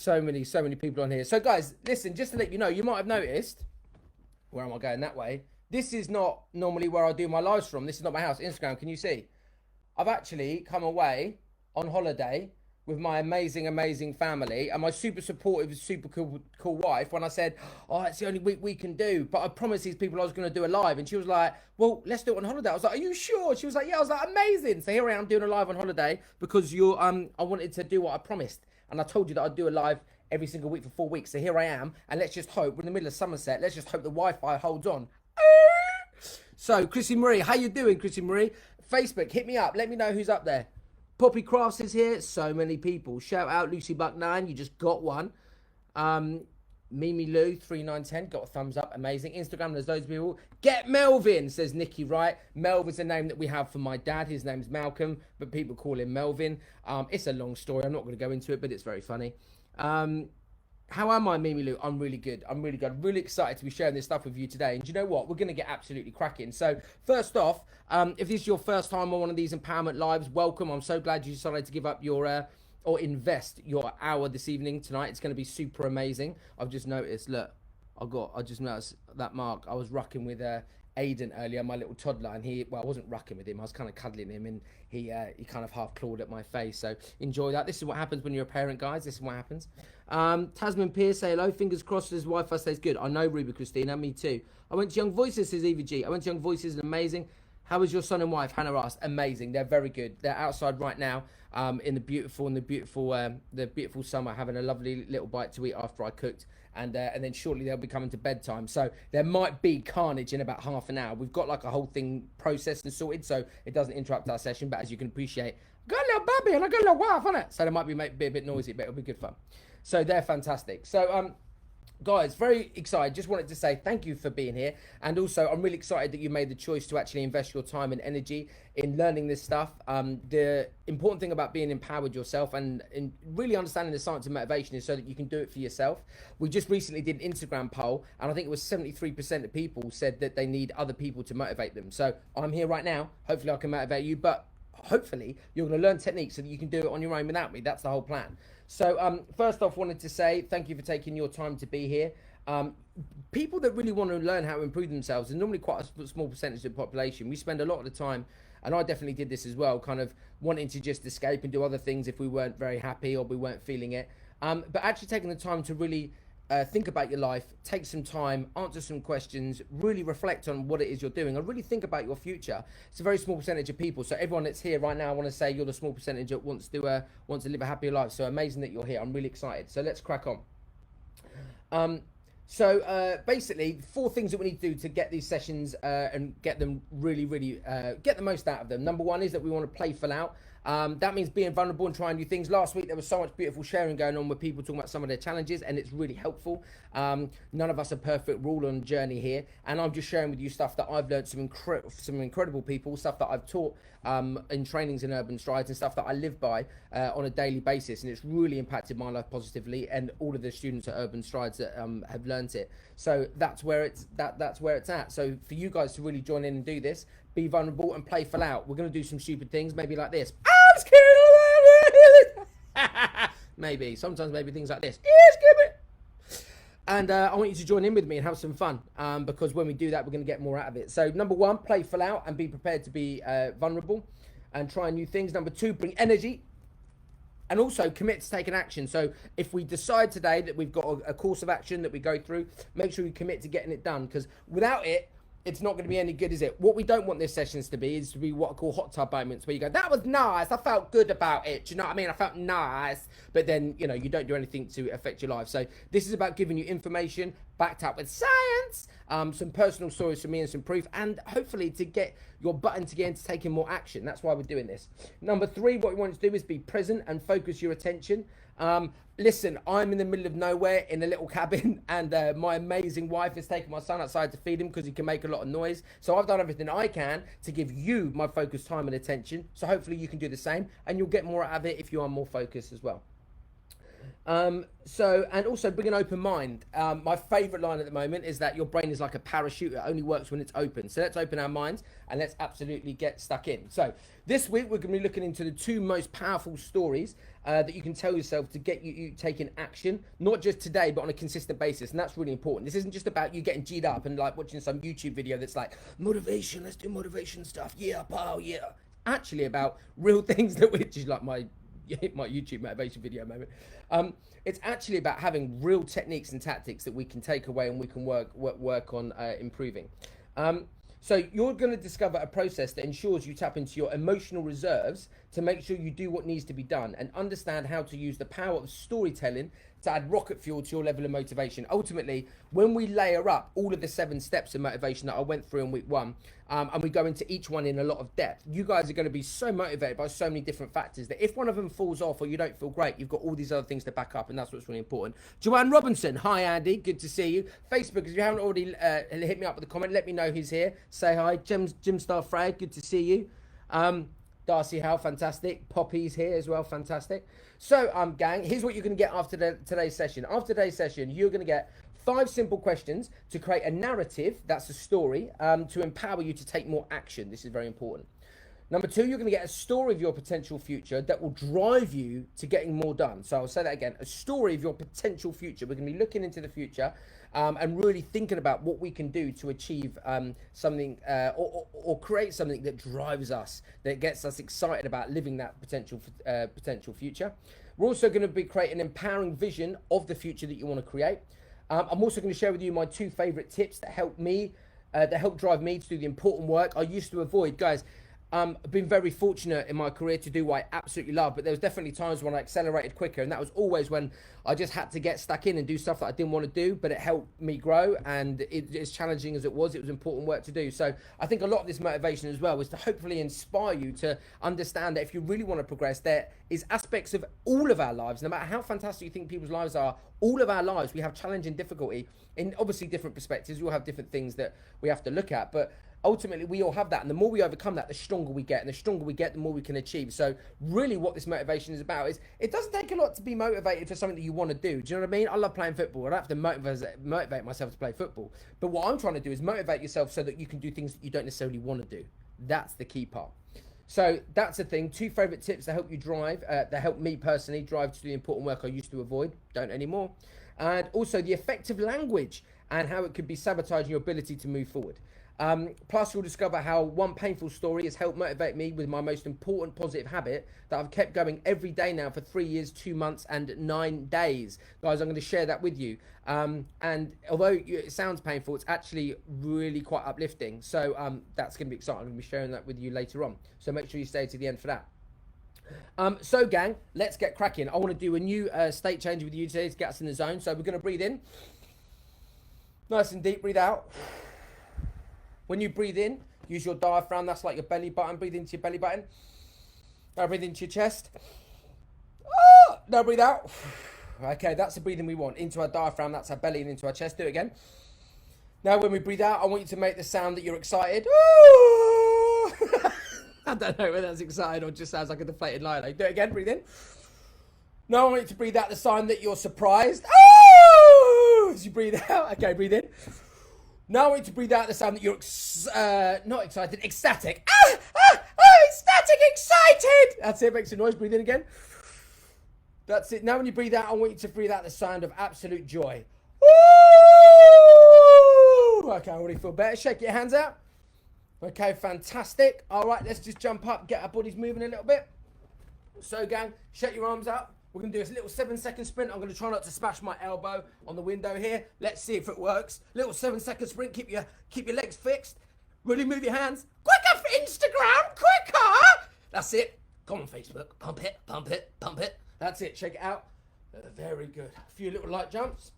So many people on here. So guys, listen, just to let you know, you might have noticed, where am I going that way? This is not normally where I do my lives from. This is not my house. Instagram, can you see? I've actually come away on holiday with my amazing family and my super supportive, super cool wife when I said, oh, it's the only week we can do. But I promised these people I was going to do a live. And she was like, well, let's do it on holiday. I was like, are you sure? She was like, yeah. I was like, amazing. So here I am doing a live on holiday because I wanted to do what I promised. And I told you that I'd do a live every single week for 4 weeks. So here I am. And let's just hope, we're in the middle of Somerset. Let's just hope the Wi-Fi holds on. So, Chrissy Marie, how you doing, Chrissy Marie? Facebook, hit me up. Let me know who's up there. Poppy Crafts is here. So many people. Shout out Lucy Buck9. You just got one. Mimi Lou 3910 got a thumbs up. Amazing. Instagram, there's those people. Get Melvin, says Nikki Wright. Melvin's a name that we have for my dad. His name's Malcolm, but people call him Melvin. It's a long story. I'm not going to go into it, but it's very funny. How am I, Mimi Lou? I'm really good. I'm really excited to be sharing this stuff with you today. And you know what? We're going to get absolutely cracking. So first off, if this is your first time on one of these empowerment lives, welcome. I'm so glad you decided to give up your or invest your hour this evening tonight. It's going to be super amazing. I've just noticed, look, I just noticed that mark. I was rucking with Aiden earlier, my little toddler, and I wasn't rucking with him, I was kind of cuddling him, and he kind of half clawed at my face. So enjoy that. This is what happens when you're a parent, guys. This is what happens. Tasman Pierce, say hello. Fingers crossed his Wi-Fi stays good. I know, Ruby Christina, me too. I went to Young Voices, says Eva G. I went to Young Voices, amazing. How is your son and wife? Hannah asked. Amazing. They're very good. They're outside right now in the beautiful summer, having a lovely little bite to eat after I cooked. And then shortly they'll be coming to bedtime. So there might be carnage in about half an hour. We've got like a whole thing processed and sorted so it doesn't interrupt our session. But as you can appreciate, I got a little baby and I got a little wife on it. So there might be a bit noisy, but it'll be good fun. So they're fantastic. So guys, very excited. Just wanted to say thank you for being here. And also, I'm really excited that you made the choice to actually invest your time and energy in learning this stuff. The important thing about being empowered yourself and in really understanding the science of motivation is so that you can do it for yourself. We just recently did an Instagram poll, and I think it was 73% of people said that they need other people to motivate them. So I'm here right now. Hopefully I can motivate you, but hopefully you're going to learn techniques so that you can do it on your own without me. That's the whole plan. So first off, wanted to say thank you for taking your time to be here. People that really want to learn how to improve themselves are normally quite a small percentage of the population. We spend a lot of the time, and I definitely did this as well, kind of wanting to just escape and do other things if we weren't very happy or we weren't feeling it. But actually taking the time to really think about your life, take some time, answer some questions, really reflect on what it is you're doing, and really think about your future. It's a very small percentage of people. So everyone that's here right now, I want to say you're the small percentage that wants to live a happier life. So amazing that you're here. I'm really excited. So let's crack on. Basically, 4 things that we need to do to get these sessions and get them really get the most out of them. Number 1 is that we want to play full out. That means being vulnerable and trying new things. Last week there was so much beautiful sharing going on with people talking about some of their challenges, and it's really helpful. None of us are perfect. We're all on a journey here, and I'm just sharing with you stuff that I've learned, some incredible people, stuff that I've taught in trainings in Urban Strides, and stuff that I live by on a daily basis, and it's really impacted my life positively, and all of the students at Urban Strides that have learned it. So that's where it's at. So for you guys to really join in and do this, be vulnerable and play full out. We're going to do some stupid things, maybe like this. I'm scared. Maybe sometimes things like this. And I want you to join in with me and have some fun, because when we do that, we're going to get more out of it. So number 1, play full out and be prepared to be vulnerable and try new things. Number 2, bring energy and also commit to taking action. So if we decide today that we've got a course of action that we go through, make sure we commit to getting it done, because without it, it's not going to be any good, is it? What we don't want these sessions to be is to be what I call hot tub moments, where you go, that was nice, I felt good about it, do you know what I mean? I felt nice, but then, you know, you don't do anything to affect your life. So this is about giving you information backed up with science, some personal stories from me and some proof, and hopefully to get your button to get into taking more action. That's why we're doing this. Number 3, what we want to do is be present and focus your attention. Listen, I'm in the middle of nowhere in a little cabin, and my amazing wife has taken my son outside to feed him because he can make a lot of noise. So I've done everything I can to give you my focused time and attention. So hopefully you can do the same, and you'll get more out of it if you are more focused as well. And also bring an open mind. My favorite line at the moment is that your brain is like a parachute. It only works when it's open. So let's open our minds and let's absolutely get stuck in. So this week, we're going to be looking into the two most powerful stories that you can tell yourself to get you taking action, not just today, but on a consistent basis. And that's really important. This isn't just about you getting G'd up and like watching some YouTube video that's like, motivation, let's do motivation stuff. Yeah, pal, yeah. Actually about real things that which is like my YouTube motivation video moment. It's actually about having real techniques and tactics that we can take away and we can work on improving. So you're going to discover a process that ensures you tap into your emotional reserves to make sure you do what needs to be done and understand how to use the power of storytelling to add rocket fuel to your level of motivation. Ultimately, when we layer up all of the 7 steps of motivation that I went through in week 1, and we go into each one in a lot of depth, you guys are going to be so motivated by so many different factors that if one of them falls off or you don't feel great, you've got all these other things to back up, and that's what's really important. Joanne Robinson, hi Andy, good to see you. Facebook, if you haven't already hit me up with a comment, let me know who's here. Say hi. Jim Star Freya, good to see you. Darcy Howe, fantastic. Poppy's here as well, fantastic. So, gang, here's what you're going to get after today's session. After today's session, you're going to get 5 simple questions to create a narrative, that's a story, to empower you to take more action. This is very important. Number 2, you're going to get a story of your potential future that will drive you to getting more done. So I'll say that again, a story of your potential future. We're going to be looking into the future and really thinking about what we can do to achieve something or create something that drives us, that gets us excited about living that potential future. We're also going to be creating an empowering vision of the future that you want to create. I'm also going to share with you my 2 favorite tips that help drive me to do the important work I used to avoid. Guys, I've been very fortunate in my career to do what I absolutely love, but there was definitely times when I accelerated quicker, and that was always when I just had to get stuck in and do stuff that I didn't want to do, but it helped me grow, and as challenging as it was important work to do. So I think a lot of this motivation as well is to hopefully inspire you to understand that if you really want to progress, there is aspects of all of our lives, no matter how fantastic you think people's lives are, all of our lives, we have challenge and difficulty in obviously different perspectives. We all have different things that we have to look at, but ultimately we all have that, and the more we overcome that, the stronger we get, and the stronger we get, the more we can achieve. So really what this motivation is about is, it doesn't take a lot to be motivated for something that you want to do. Do you know what I mean? I love playing football. I don't have to motivate myself to play football, but what I'm trying to do is motivate yourself so that you can do things that you don't necessarily want to do. That's the key part. So that's the thing. 2 favorite tips that help you drive, that help me personally drive to the important work I used to avoid, don't anymore. And also the effective language and how it could be sabotaging your ability to move forward. Plus, you'll discover how one painful story has helped motivate me with my most important positive habit that I've kept going every day now for 3 years, 2 months, and 9 days. Guys, I'm going to share that with you. And although it sounds painful, it's actually really quite uplifting. So that's going to be exciting. I'm going to be sharing that with you later on. So make sure you stay to the end for that. So gang, let's get cracking. I want to do a new state change with you today to get us in the zone. So we're going to breathe in. Nice and deep, breathe out. When you breathe in, use your diaphragm. That's like your belly button. Breathe into your belly button. Now breathe into your chest. Oh, now breathe out. Okay, that's the breathing we want. Into our diaphragm, that's our belly, and into our chest. Do it again. Now when we breathe out, I want you to make the sound that you're excited. I don't know whether that's excited or just sounds like a deflated lion. Do it again, breathe in. Now I want you to breathe out the sign that you're surprised. As you breathe out. Okay, breathe in. Now I want you to breathe out the sound that you're not excited, ecstatic. Ecstatic, excited. That's it, make some noise, breathe in again. That's it. Now when you breathe out, I want you to breathe out the sound of absolute joy. Okay, I already feel better. Shake your hands out. Okay, fantastic. All right, let's just jump up, get our bodies moving a little bit. So gang, shake your arms out. We're going to do a little 7-second sprint. I'm going to try not to smash my elbow on the window here. Let's see if it works. Little 7-second sprint. Keep your legs fixed. Really move your hands. Quicker for Instagram. Quicker. That's it. Come on, Facebook. Pump it, pump it, pump it. That's it. Shake it out. Very good. A few little light jumps.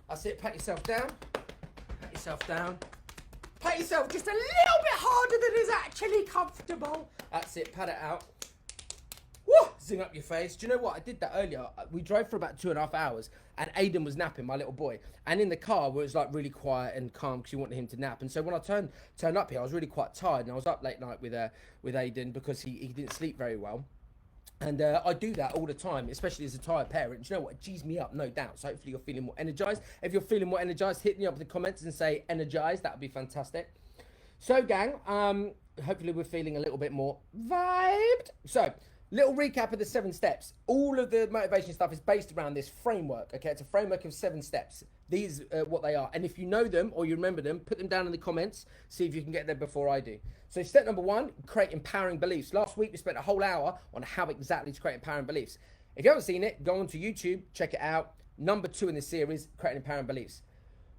That's it. Pat yourself down. Pat yourself down. Pat yourself just a little bit harder than is actually comfortable. That's it. Pat it out. Woo! Zing up your face. Do you know what? I did that earlier. We drove for about 2.5 hours, and Aiden was napping, my little boy. And in the car, where it was like really quiet and calm because you wanted him to nap. And so when I turned up here, I was really quite tired, and I was up late night with Aiden because he didn't sleep very well. And I do that all the time, especially as a tired parent. Do you know what? It G's me up, no doubt. So hopefully you're feeling more energized. If you're feeling more energized, hit me up in the comments and say energized. That would be fantastic. So, gang, hopefully we're feeling a little bit more vibed. So, little recap of the 7 steps. All of the motivation stuff is based around this framework, okay? It's a framework of 7 steps. These are what they are. And if you know them or you remember them, put them down in the comments. See if you can get there before I do. So step number 1, create empowering beliefs. Last week, we spent a whole hour on how exactly to create empowering beliefs. If you haven't seen it, go onto YouTube, check it out. Number 2 in the series, create empowering beliefs.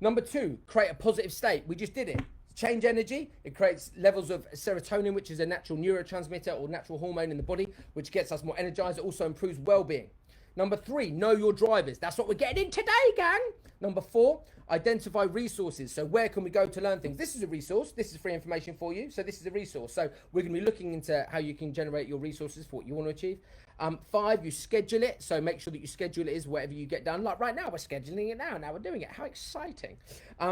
Number 2, create a positive state. We just did it. Change energy. It creates levels of serotonin, which is a natural neurotransmitter or natural hormone in the body, which gets us more energized. It also improves well-being. Number 3, know your drivers. That's what we're getting in today, gang. Number 4, identify resources. So where can we go to learn things? This is a resource. This is free information for you. So this is a resource. So we're going to be looking into how you can generate your resources for what you want to achieve. 5, you schedule it. So make sure that you schedule it is whatever you get done. Like right now, we're scheduling it now. Now we're doing it. How exciting.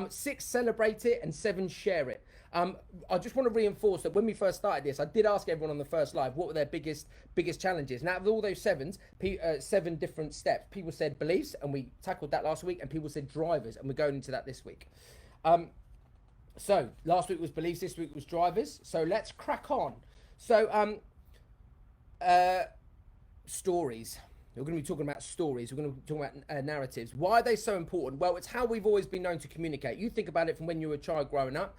6, celebrate it. And 7, share it. I just want to reinforce that when we first started this, I did ask everyone on the first live what were their biggest challenges. Now, of all those 7 different steps, people said beliefs, and we tackled that last week, and people said drivers, and we're going into that this week. So last week was beliefs, this week was drivers. So let's crack on. So stories. We're going to be talking about stories. We're going to be talking about narratives. Why are they so important? Well, it's how we've always been known to communicate. You think about it from when you were a child growing up.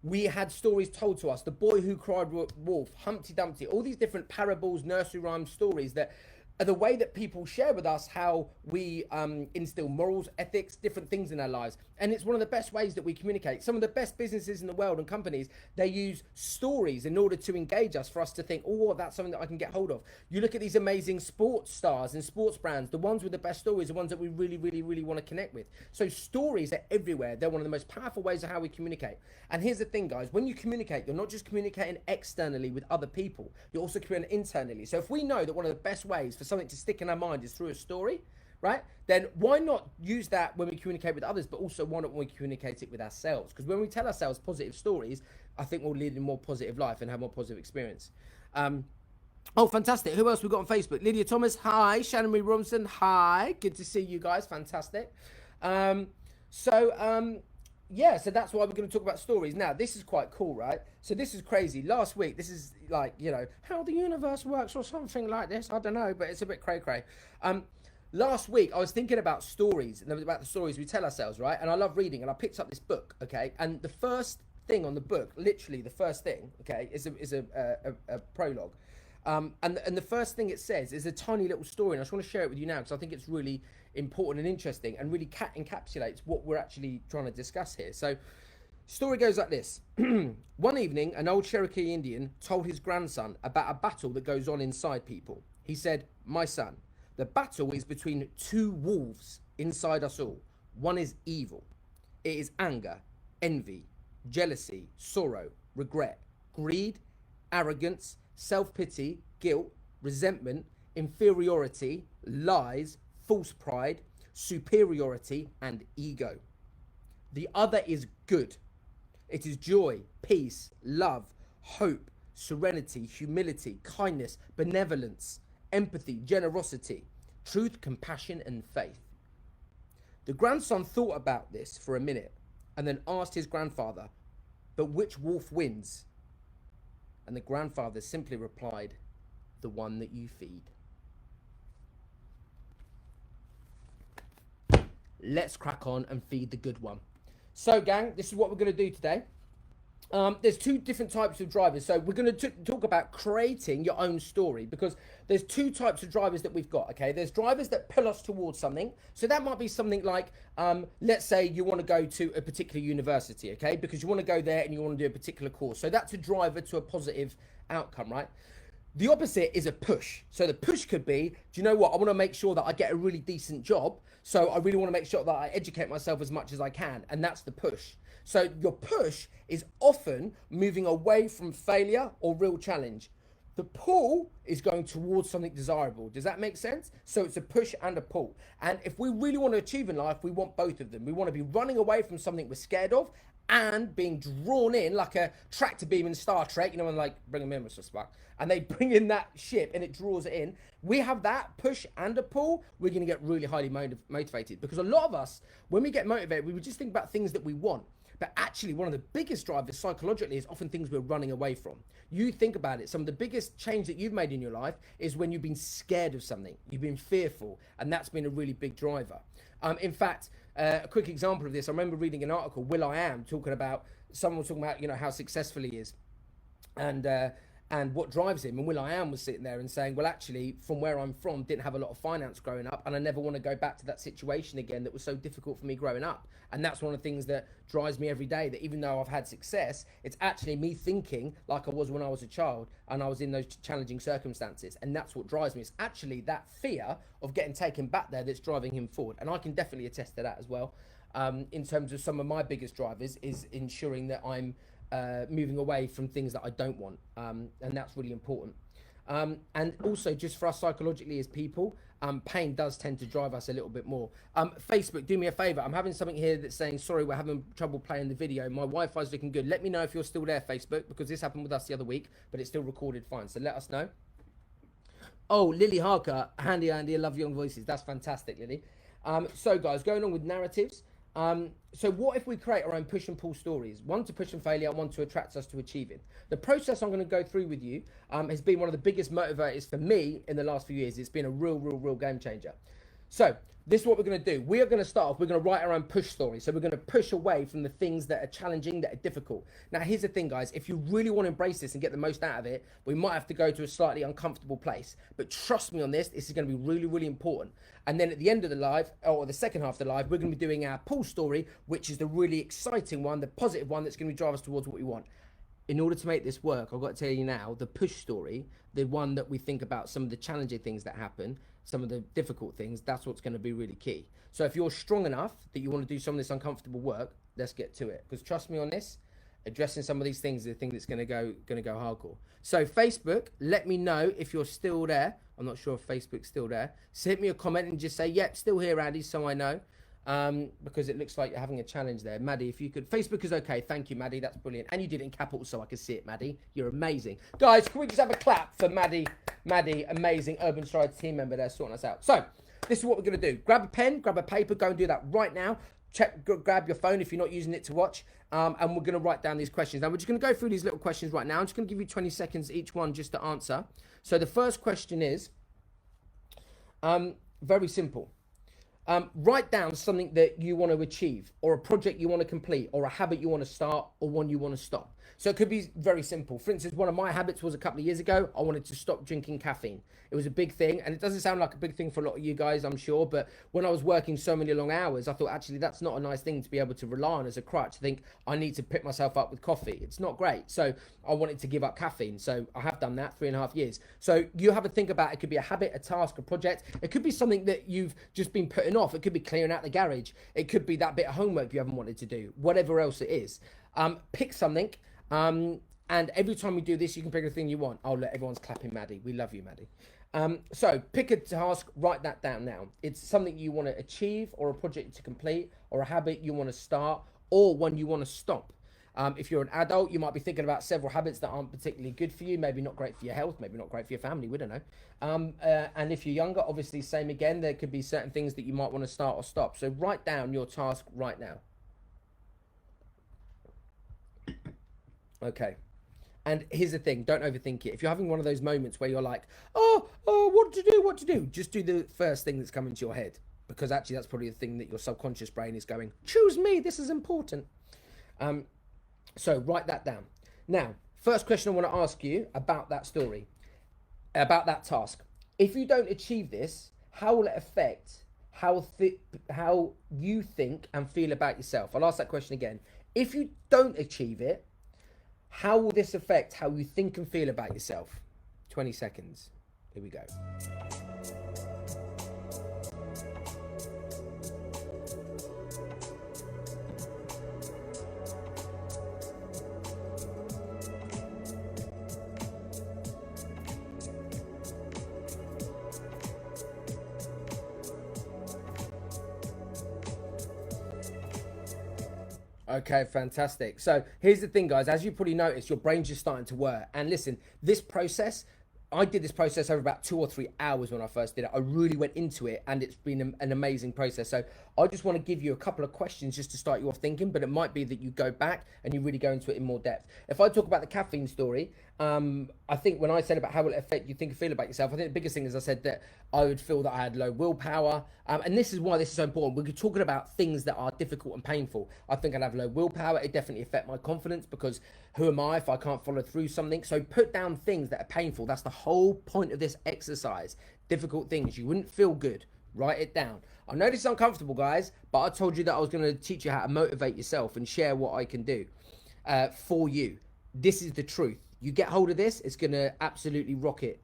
We had stories told to us. The Boy Who Cried Wolf, Humpty Dumpty, all these different parables, nursery rhyme stories that are the way that people share with us how we instill morals, ethics, different things in our lives. And it's one of the best ways that we communicate. Some of the best businesses in the world and companies, they use stories in order to engage us, for us to think, oh, that's something that I can get hold of. You look at these amazing sports stars and sports brands, the ones with the best stories, the ones that we really, really, really want to connect with. So stories are everywhere. They're one of the most powerful ways of how we communicate. And here's the thing, guys, when you communicate, you're not just communicating externally with other people, you're also communicating internally. So if we know that one of the best ways for something to stick in our mind is through a story, right? Then why not use that when we communicate with others, but also why not when we communicate it with ourselves? Because when we tell ourselves positive stories, I think we'll lead a more positive life and have more positive experience. Oh, fantastic. Who else we got on Facebook? Lydia Thomas, hi. Shannon Marie Robinson, hi. Good to see you guys. Fantastic. Yeah, so that's why we're going to talk about stories. Now, this is quite cool, right? So this is crazy. Last week, this is like, you know, how the universe works or something like this. I don't know, but it's a bit cray-cray. Last week, I was thinking about stories and about the stories we tell ourselves, right? And I love reading, and I picked up this book, okay? And the first thing on the book, literally the first thing, okay, is a prologue. And the first thing it says is a tiny little story, and I just want to share it with you now because I think it's really important and interesting and really encapsulates what we're actually trying to discuss here. So, story goes like this. One evening, an old Cherokee Indian told his grandson about a battle that goes on inside people. He said, "My son, the battle is between 2 wolves inside us all. One is evil. It is anger, envy, jealousy, sorrow, regret, greed, arrogance, self-pity, guilt, resentment, inferiority, lies, false pride, superiority, and ego. The other is good. It is joy, peace, love, hope, serenity, humility, kindness, benevolence, empathy, generosity, truth, compassion, and faith." The grandson thought about this for a minute and then asked his grandfather, "But which wolf wins?" And the grandfather simply replied, "The one that you feed." Let's crack on and feed the good one. So, gang, this is what we're going to do today. There's 2 different types of drivers. So we're going to talk about creating your own story, because there's 2 types of drivers that we've got, okay? There's drivers that pull us towards something. So that might be something like, let's say you want to go to a particular university, okay? Because you want to go there and you want to do a particular course. So that's a driver to a positive outcome, right? The opposite is a push. So the push could be, do you know what? I want to make sure that I get a really decent job. So I really want to make sure that I educate myself as much as I can. And that's the push. So your push is often moving away from failure or real challenge. The pull is going towards something desirable. Does that make sense? So it's a push and a pull. And if we really want to achieve in life, we want both of them. We want to be running away from something we're scared of and being drawn in like a tractor beam in Star Trek, you know, when like bring them in with Spock, and they bring in that ship and it draws it in. We have that push and a pull. We're going to get really highly motivated, because a lot of us, when we get motivated, we would just think about things that we want. But actually, one of the biggest drivers psychologically is often things we're running away from. You think about it. Some of the biggest change that you've made in your life is when you've been scared of something. You've been fearful. And that's been a really big driver. In fact, a quick example of this, I remember reading an article, will.i.am, talking about, someone was talking about, you know, how successful he is. And what drives him. And will.i.am was sitting there and saying, well, actually, from where I'm from, didn't have a lot of finance growing up, and I never want to go back to that situation again that was so difficult for me growing up. And that's one of the things that drives me every day, that even though I've had success, it's actually me thinking like I was when I was a child and I was in those challenging circumstances. And that's what drives me. It's actually that fear of getting taken back there that's driving him forward. And I can definitely attest to that as well. In terms of some of my biggest drivers is ensuring that I'm moving away from things that I don't want, and that's really important. And also, just for us psychologically as people, pain does tend to drive us a little bit more. Facebook, do me a favor. I'm having something here that's saying, sorry, we're having trouble playing the video. My Wi-Fi's looking good. Let me know if you're still there, Facebook, because this happened with us the other week, but it's still recorded fine. So let us know. Oh, Lily Harker, Andy, I love young voices. That's fantastic, Lily. So guys, going on with narratives. So what if we create our own push and pull stories? One to push and failure, one to attract us to achieving. The process I'm going to go through with you has been one of the biggest motivators for me in the last few years. It's been a real game changer. So this is what we're going to do. We are going to start off, we're going to write our own push story. So we're going to push away from the things that are challenging, that are difficult. Now, here's the thing, guys. If you really want to embrace this and get the most out of it, we might have to go to a slightly uncomfortable place. But trust me on this, this is going to be really important. And then at the end of the live, or the second half of the live, we're going to be doing our pull story, which is the really exciting one, the positive one that's going to drive us towards what we want. In order to make this work, I've got to tell you now, the push story, the one that we think about some of the challenging things that happen, some of the difficult things, that's what's going to be really key. So if you're strong enough that you want to do some of this uncomfortable work, let's get to it. Because trust me on this, addressing some of these things is the thing that's going to go hardcore. So Facebook, let me know if you're still there. I'm not sure if Facebook's still there. So hit me a comment and just say, yep, still here, Andy, so I know. Because it looks like you're having a challenge there. Maddie, if you could, Facebook is okay. Thank you, Maddie. That's brilliant. And you did it in capital so I could see it, Maddie. You're amazing. Guys, can we just have a clap for Maddie? Maddie, amazing Urban Strides team member there sorting us out. So this is what we're going to do. Grab a pen, grab a paper, go and do that right now. Grab your phone if you're not using it to watch. And we're going to write down these questions. Now, we're just going to go through these little questions right now. I'm just going to give you 20 seconds each one just to answer. So the first question is very simple. Write down something that you want to achieve, or a project you want to complete, or a habit you want to start, or one you want to stop. So it could be very simple. For instance, one of my habits was a couple of years ago, I wanted to stop drinking caffeine. It was a big thing, and it doesn't sound like a big thing for a lot of you guys, I'm sure, but when I was working so many long hours, I thought, actually, that's not a nice thing to be able to rely on as a crutch, to think, I need to pick myself up with coffee. It's not great. So I wanted to give up caffeine. So I have done that 3.5 years. So you have to think about, it could be a habit, a task, a project. It could be something that you've just been putting off. It could be clearing out the garage. It could be that bit of homework you haven't wanted to do, whatever else it is. Pick something. And every time we do this, you can pick a thing you want. Oh, look, everyone's clapping Maddie. We love you, Maddie. So pick a task, write that down now. It's something you want to achieve, or a project to complete, or a habit you want to start, or one you want to stop. If you're an adult, you might be thinking about several habits that aren't particularly good for you, maybe not great for your health, maybe not great for your family, we don't know. And if you're younger, obviously same again, there could be certain things that you might want to start or stop. So write down your task right now. Okay. And here's the thing, don't overthink it. If you're having one of those moments where you're like, oh, what to do? Just do the first thing that's coming to your head. Because actually that's probably the thing that your subconscious brain is going, choose me, this is important. So write that down. Now, first question I want to ask you about that story, about that task. If you don't achieve this, how will it affect how you think and feel about yourself? I'll ask that question again. If you don't achieve it, how will this affect how you think and feel about yourself? 20 seconds. Here we go. Okay, fantastic. So here's the thing, guys. As you probably noticed, your brain's just starting to work. And listen, this process, I did this process over about 2 or 3 hours when I first did it. I really went into it, and it's been an amazing process. So I just want to give you a couple of questions just to start you off thinking, but it might be that you go back and you really go into it in more depth. If I talk about the caffeine story, I think when I said about how will it affect you think and feel about yourself, I think the biggest thing is I said that I would feel that I had low willpower. And this is why this is so important. We're talking about things that are difficult and painful. I think I'd have low willpower. It definitely affect my confidence because who am I if I can't follow through something? So put down things that are painful. That's the whole point of this exercise. Difficult things. You wouldn't feel good. Write it down. I know this is uncomfortable, guys, but I told you that I was going to teach you how to motivate yourself and share what I can do for you. This is the truth. You get hold of this, it's going to absolutely rocket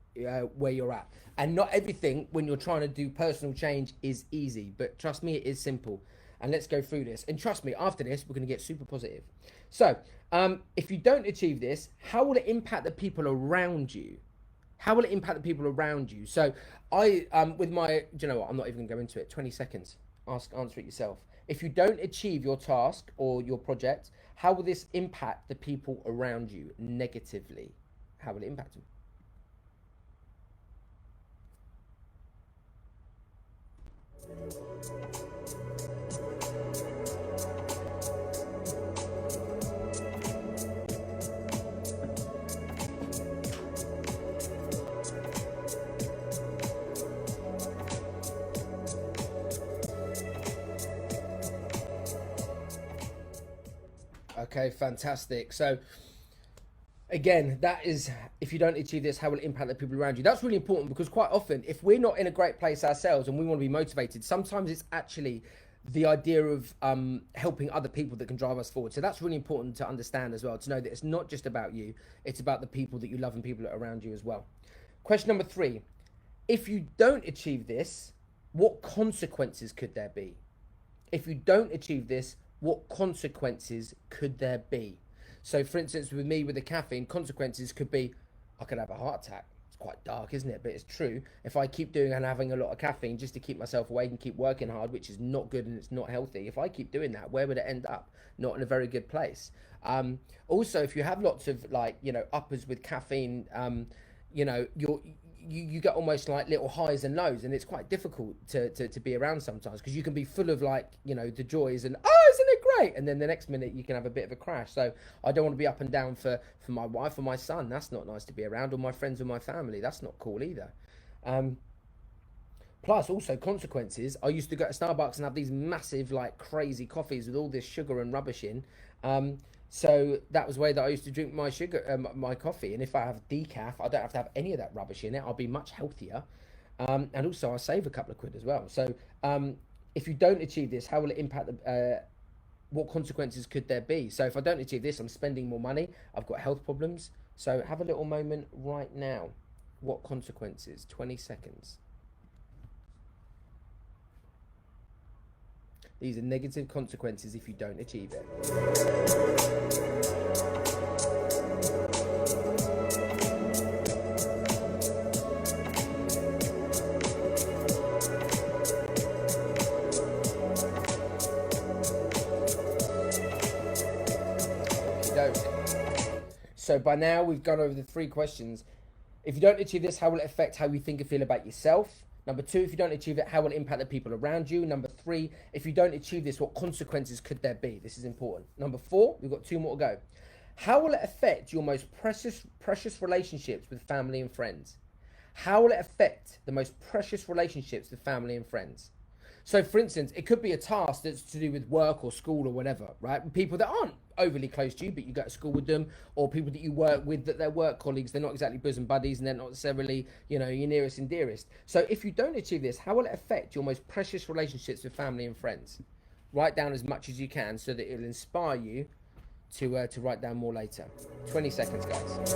where you're at. And not everything when you're trying to do personal change is easy, but trust me, it is simple. And let's go through this. And trust me, after this, we're going to get super positive. So, if you don't achieve this, how will it impact the people around you? How will it impact the people around you? So, with my, do you know what? I'm not even going to go into it. 20 seconds. Answer it yourself. If you don't achieve your task or your project, how will this impact the people around you negatively? How will it impact them? Okay, fantastic. So again, that is, if you don't achieve this, how will it impact the people around you? That's really important because quite often, if we're not in a great place ourselves and we want to be motivated, sometimes it's actually the idea of helping other people that can drive us forward. So that's really important to understand as well, to know that it's not just about you, it's about the people that you love and people that are around you as well. Question number 3, if you don't achieve this, what consequences could there be? If you don't achieve this, what consequences could there be? So for instance, with me with the caffeine, consequences could be I could have a heart attack. It's quite dark, isn't it? But it's true. If I keep doing and having a lot of caffeine just to keep myself awake and keep working hard, which is not good and it's not healthy, if I keep doing that, where would it end up? Not in a very good place. Also, if you have lots of uppers with caffeine, you get almost like little highs and lows, and it's quite difficult to be around sometimes because you can be full of the joys and isn't it great, and then the next minute you can have a bit of a crash. So I don't want to be up and down for my wife or my son. That's not nice to be around, or my friends or my family. That's not cool either. Plus, also consequences. I used to go to Starbucks and have these massive, crazy coffees with all this sugar and rubbish in. So that was the way that I used to drink my my coffee. And if I have decaf, I don't have to have any of that rubbish in it. I'll be much healthier. And also, I'll save a couple of quid as well. So if you don't achieve this, how will it impact what consequences could there be? So if I don't achieve this, I'm spending more money. I've got health problems. So have a little moment right now. What consequences? 20 seconds. These are negative consequences if you don't achieve it. So by now we've gone over the 3 questions. If you don't achieve this, how will it affect how you think and feel about yourself? Number 2, if you don't achieve it, how will it impact the people around you? Number 3, if you don't achieve this, what consequences could there be? This is important. Number 4, we've got 2 more to go. How will it affect your most precious relationships with family and friends? How will it affect the most precious relationships with family and friends? So for instance, it could be a task that's to do with work or school or whatever, right? People that aren't overly close to you, but you go to school with them, or people that you work with, that they're work colleagues, they're not exactly bosom buddies, and they're not necessarily, your nearest and dearest. So if you don't achieve this, how will it affect your most precious relationships with family and friends? Write down as much as you can so that it'll inspire you to write down more later. 20 seconds, guys.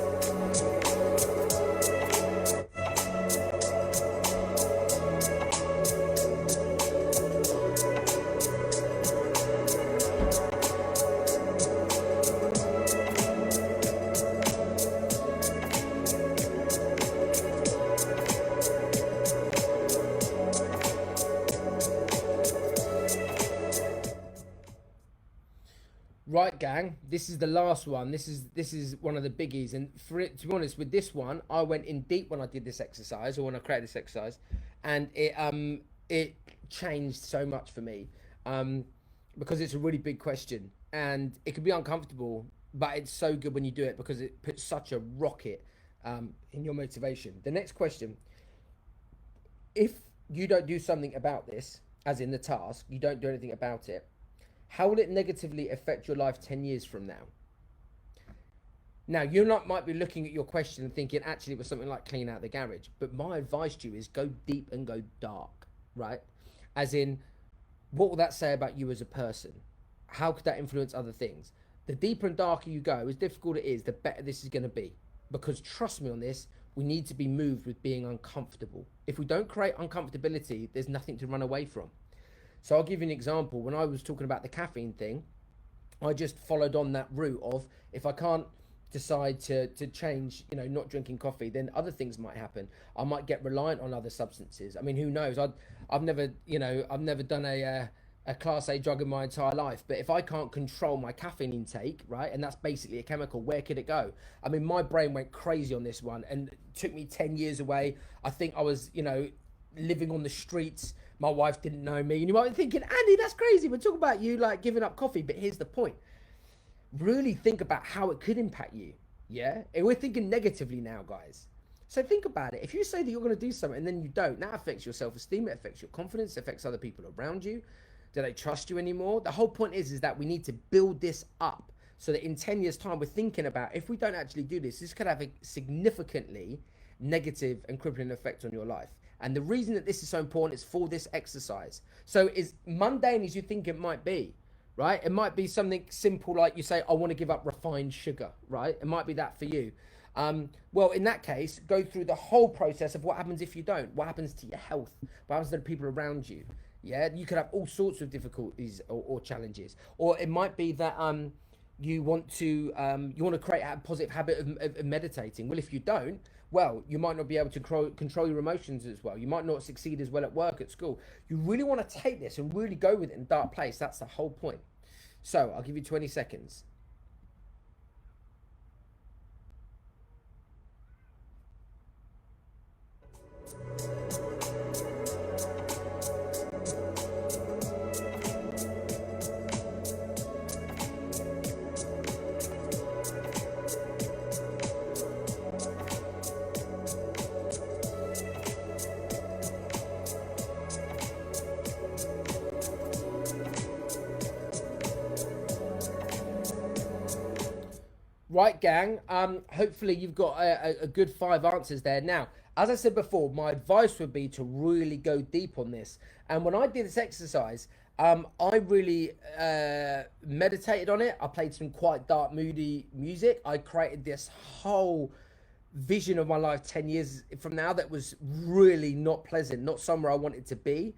Right, gang. This is the last one. This is one of the biggies. And for it to be honest, with this one, I went in deep when I did this exercise, or when I created this exercise, and it changed so much for me, um, because it's a really big question, and it can be uncomfortable, but it's so good when you do it because it puts such a rocket in your motivation. The next question: if you don't do something about this, as in the task, you don't do anything about it, how will it negatively affect your life 10 years from now? Now, you might be looking at your question and thinking, actually, it was something like clean out the garage. But my advice to you is go deep and go dark, right? As in, what will that say about you as a person? How could that influence other things? The deeper and darker you go, as difficult it is, the better this is going to be. Because trust me on this, we need to be moved with being uncomfortable. If we don't create uncomfortability, there's nothing to run away from. So I'll give you an example. When I was talking about the caffeine thing, I just followed on that route of, if I can't decide to change, not drinking coffee, then other things might happen. I might get reliant on other substances. I mean, who knows? I've never, I've never done a class A drug in my entire life, but if I can't control my caffeine intake, right, and that's basically a chemical, where could it go? I mean, my brain went crazy on this one, and it took me 10 years away. I think I was, living on the streets. My wife didn't know me, and you might be thinking, Andy, that's crazy. We're talking about you like giving up coffee, but here's the point. Really think about how it could impact you. Yeah, and we're thinking negatively now, guys. So think about it. If you say that you're going to do something and then you don't, that affects your self-esteem, it affects your confidence, it affects other people around you. Do they trust you anymore? The whole point is that we need to build this up so that in 10 years time, we're thinking about, if we don't actually do this, this could have a significantly negative and crippling effect on your life. And the reason that this is so important is for this exercise. So as mundane as you think it might be, right? It might be something simple like you say, I want to give up refined sugar, right? It might be that for you. Well, in that case, go through the whole process of what happens if you don't. What happens to your health? What happens to the people around you? Yeah, you could have all sorts of difficulties or challenges. Or it might be that you want to create a positive habit of meditating. Well, if you don't, well, you might not be able to control your emotions as well. You might not succeed as well at work, at school. You really want to take this and really go with it in a dark place. That's the whole point. So I'll give you 20 seconds. Right, gang. Hopefully you've got a good 5 answers there. Now, as I said before, my advice would be to really go deep on this. And when I did this exercise, I really meditated on it. I played some quite dark, moody music. I created this whole vision of my life 10 years from now that was really not pleasant, not somewhere I wanted to be.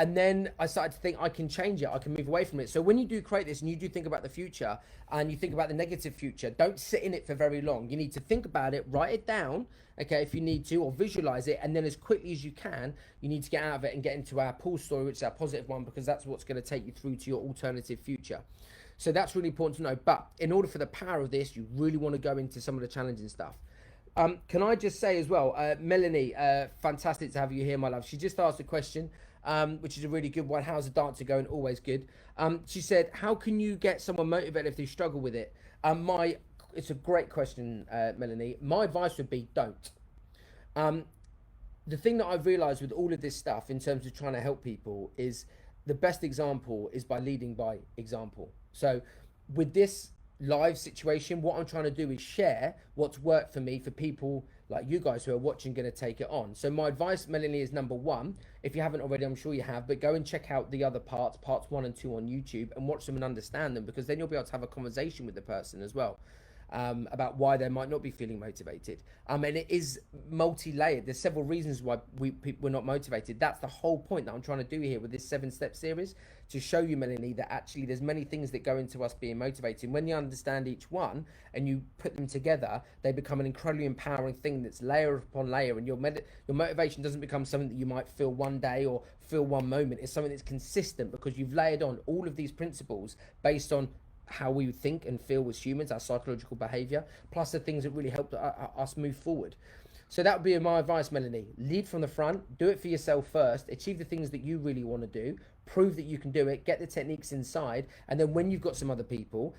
And then I started to think I can change it. I can move away from it. So when you do create this and you do think about the future and you think about the negative future, don't sit in it for very long. You need to think about it, write it down, okay, if you need to, or visualize it. And then as quickly as you can, you need to get out of it and get into our pull story, which is our positive one, because that's what's going to take you through to your alternative future. So that's really important to know. But in order for the power of this, you really want to go into some of the challenging stuff. Can I just say as well, Melanie, fantastic to have you here, my love. She just asked a question, which is a really good one. How's the dancer going? Always good. She said, how can you get someone motivated if they struggle with it? It's a great question, Melanie. My advice would be don't. The thing that I've realized with all of this stuff in terms of trying to help people is the best example is by leading by example. So with this live situation, what I'm trying to do is share what's worked for me for people like you guys who are watching, going to take it on. So my advice, Melanie, is number 1, if you haven't already, I'm sure you have, but go and check out the other parts 1 and 2 on YouTube and watch them and understand them, because then you'll be able to have a conversation with the person as well. about why they might not be feeling motivated. And it is multi-layered. There's several reasons why we're not motivated. That's the whole point that I'm trying to do here with this 7-step series, to show you, Melanie, that actually there's many things that go into us being motivated. And when you understand each one and you put them together, they become an incredibly empowering thing that's layer upon layer. And your motivation doesn't become something that you might feel one day or feel one moment. It's something that's consistent because you've layered on all of these principles based on how we think and feel as humans, our psychological behavior, plus the things that really help us move forward. So that would be my advice, Melanie. Lead from the front, do it for yourself first, achieve the things that you really want to do, prove that you can do it, get the techniques inside, and then when you've got some other people,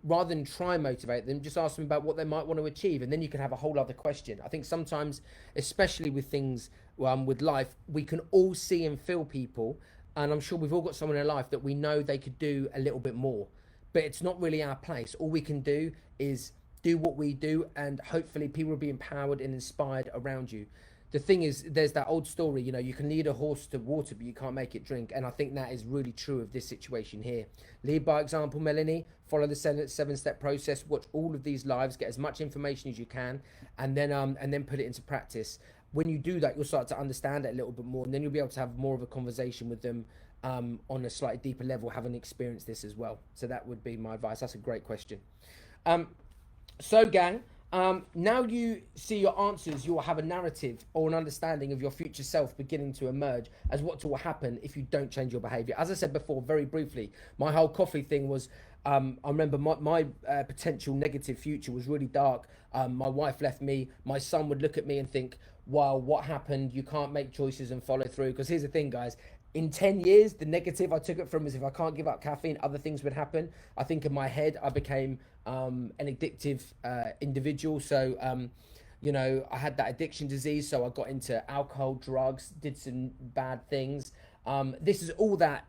rather than try and motivate them, just ask them about what they might want to achieve, and then you can have a whole other question. I think sometimes, especially with things with life, we can all see and feel people, and I'm sure we've all got someone in life that we know they could do a little bit more, but it's not really our place. All we can do is do what we do, and hopefully people will be empowered and inspired around you. The thing is, there's that old story, you know, you can lead a horse to water, but you can't make it drink. And I think that is really true of this situation here. Lead by example, Melanie. Follow the 7-step process. Watch all of these lives. Get as much information as you can, and then put it into practice. When you do that, you'll start to understand it a little bit more, and then you'll be able to have more of a conversation with them on a slightly deeper level, having experienced this as well. So that would be my advice. That's a great question. So, gang. Now you see your answers, you will have a narrative or an understanding of your future self beginning to emerge as what will happen if you don't change your behavior. As I said before, very briefly, my whole coffee thing was, I remember my potential negative future was really dark. My wife left me. My son would look at me and think, wow, what happened? You can't make choices and follow through. Because here's the thing, guys. In 10 years, the negative I took it from is if I can't give up caffeine, other things would happen. I think in my head, I became an addictive individual. So, you know, I had that addiction disease. So I got into alcohol, drugs, did some bad things. This is all that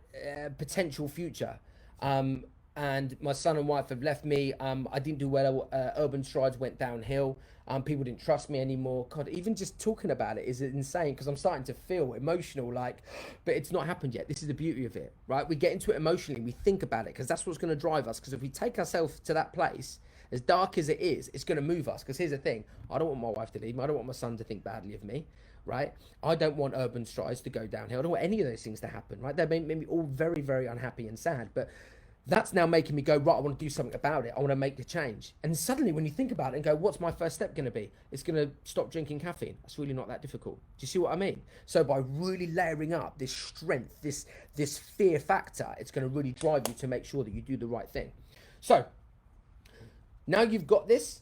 potential future. And my son and wife have left me. I didn't do well. Urban Strides went downhill. People didn't trust me anymore. God, even just talking about it is insane because I'm starting to feel emotional, like, but it's not happened yet. This is the beauty of it, right? We get into it emotionally. We think about it because that's what's going to drive us. Because if we take ourselves to that place, as dark as it is, it's going to move us. Because here's the thing. I don't want my wife to leave me. I don't want my son to think badly of me, right? I don't want Urban Strides to go downhill. I don't want any of those things to happen, right? They made me all very, very unhappy and sad. But that's now making me go, right, I want to do something about it. I want to make the change. And suddenly when you think about it and go, what's my first step going to be? It's going to stop drinking caffeine. That's really not that difficult. Do you see what I mean? So by really layering up this strength, this fear factor, it's going to really drive you to make sure that you do the right thing. So now you've got this.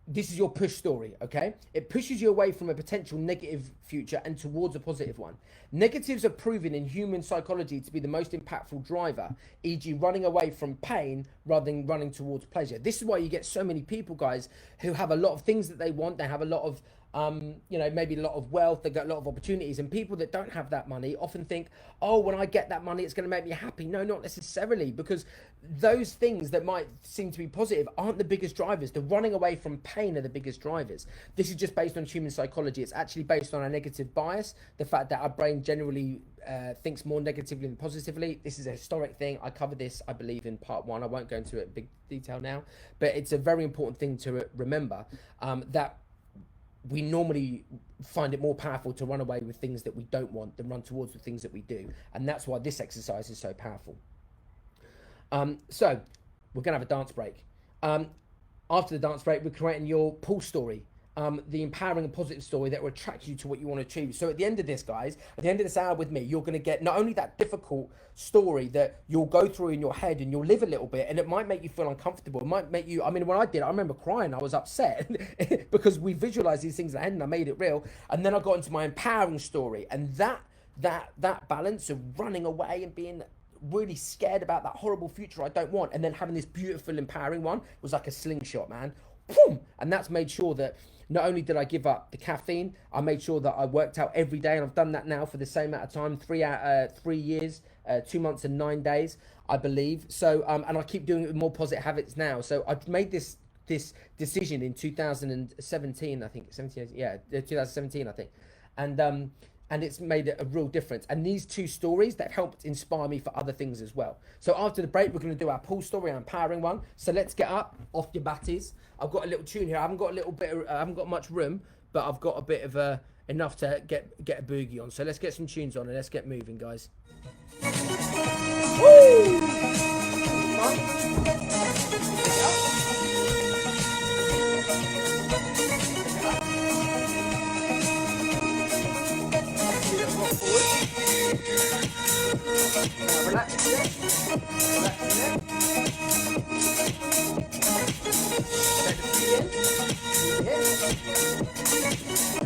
This is your push story, okay? It pushes you away from a potential negative future and towards a positive one. Negatives are proven in human psychology to be the most impactful driver, e.g. running away from pain rather than running towards pleasure. This is why you get so many people, guys, who have a lot of things that they want. They have a lot of, you know, maybe a lot of wealth. They've got a lot of opportunities. And people that don't have that money often think, oh, when I get that money, it's going to make me happy. No, not necessarily, because those things that might seem to be positive aren't the biggest drivers. The running away from pain are the biggest drivers. This is just based on human psychology. It's actually based on our negative bias, the fact that our brain generally thinks more negatively than positively. This is a historic thing. I covered this, I believe, in part 1. I won't go into it in big detail now, but it's a very important thing to remember, that we normally find it more powerful to run away with things that we don't want than run towards the things that we do. And that's why this exercise is so powerful. So we're going to have a dance break. After the dance break, we're creating your pull story, the empowering and positive story that will attract you to what you want to achieve. So at the end of this, guys, at the end of this hour with me, you're going to get not only that difficult story that you'll go through in your head and you'll live a little bit, and it might make you feel uncomfortable. It might make you, I mean, when I did, I remember crying. I was upset because we visualized these things in the head and I made it real. And then I got into my empowering story, and that balance of running away and being really scared about that horrible future I don't want, and then having this beautiful empowering one was like a slingshot, man. Boom! And that's made sure that not only did I give up the caffeine, I made sure that I worked out every day, and I've done that now for the same amount of time, 3 years, 2 months and 9 days, I believe. So and I keep doing it with more positive habits now. So I've made this decision in 2017, I think, 2017, I think. and it's made a real difference. And these two stories, they've helped inspire me for other things as well. So after the break, we're going to do our pool story, our empowering one. So let's get up off your batties. I've got a little tune here. I haven't got a little bit. I haven't got much room, but I've got a bit of enough to get a boogie on. So let's get some tunes on and let's get moving, guys. Woo! Relax in there. Relax in there. Take the feet in.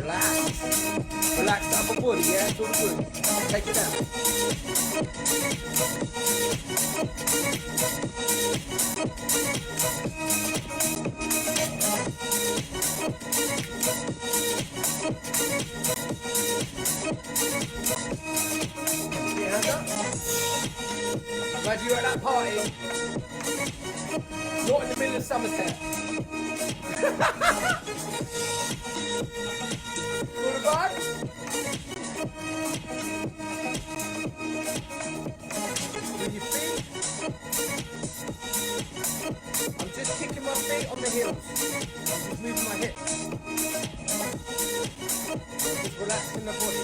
Relax. Relax the upper body, yeah? It's all good. Take it down. Glad you were at that party. Not in the middle of Somerset. All the vibe? With your feet. I'm just kicking my feet on the heels. I'm just moving my hips. I'm just relaxing the body.